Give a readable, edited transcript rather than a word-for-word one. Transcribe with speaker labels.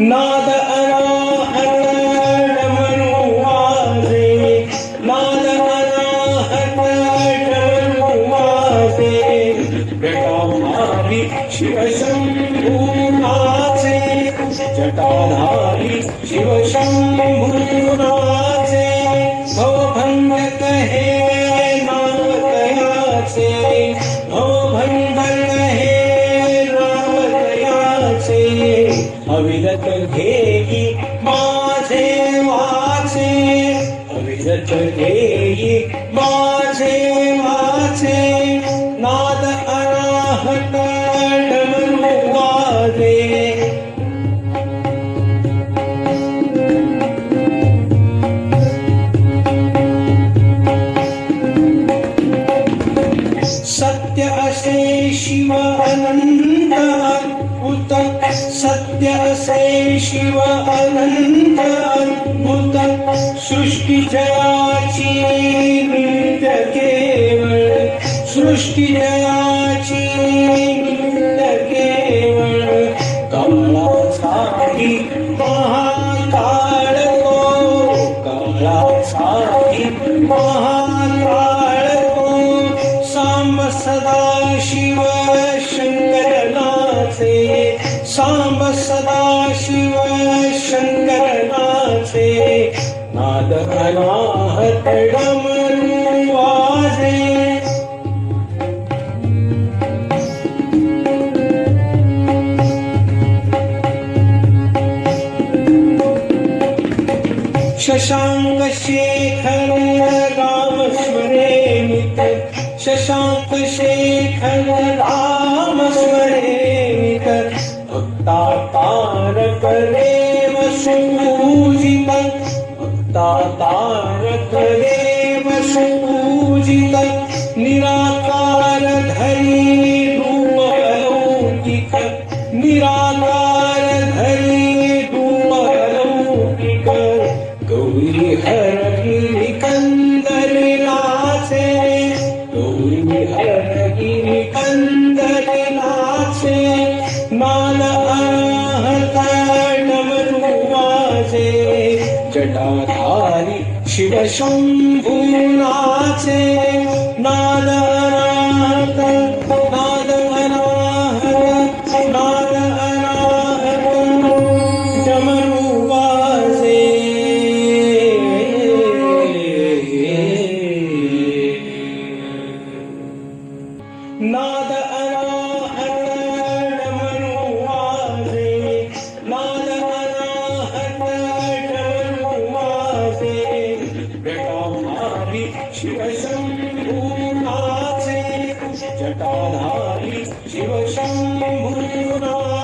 Speaker 1: नाद अनाहत डमरू वाजे, नाद अनाहत डमरू वाजे, जटाधारी शिवशंभू नाचे, जटाधारी शिवशंभू नाचे, भवभंग कहे नाम तयाचे, भवभंग कहे नाम तयाचे, अविरत घेई माझे वाचे, अविरत घेई माझे वाचे, नाद अनाहत डमरू वाजे. सत्य असे शिव अनंत अद्भुत, सत्य असे शिव अनंत अद्भुत, सृष्टी जयाची नित्य केवळ, सृष्टी जयाची नित्य केवळ, काळाचाही महाकाळ तो, काळाचाही महाकाळ तो, सांब सदा शिव शंकरनाचे, सांब सदा शिव शंकरनाचे, नाद अनाहत डमरू वाजे. शशांक शेखर राम स्मरेनित, शशांक शेखर राम स्मरेनित, भक्ता तारक देव सुपूजित, भक्ता तारक देव सुपूजित, निराकार धरी रूप अलौकिक, निराकार धरी रूप अलौकिक, गौरी हर गिरिकंदर नाचे, गौरी हर गिरिकंदर नाचे, नाद अनाहत डमरू वाजे, जटाधारी शिवशंभू नाचे, नाद अनाहत, नाद अनाहत, नाद अनाहत डमरू वाजे. नाद अनाहत डमरू वाजे, नाद अनाहत डमरू वाजे, जटाधारी शिवशंभू नाचे, जटाधारी शिवशंभू नाचे.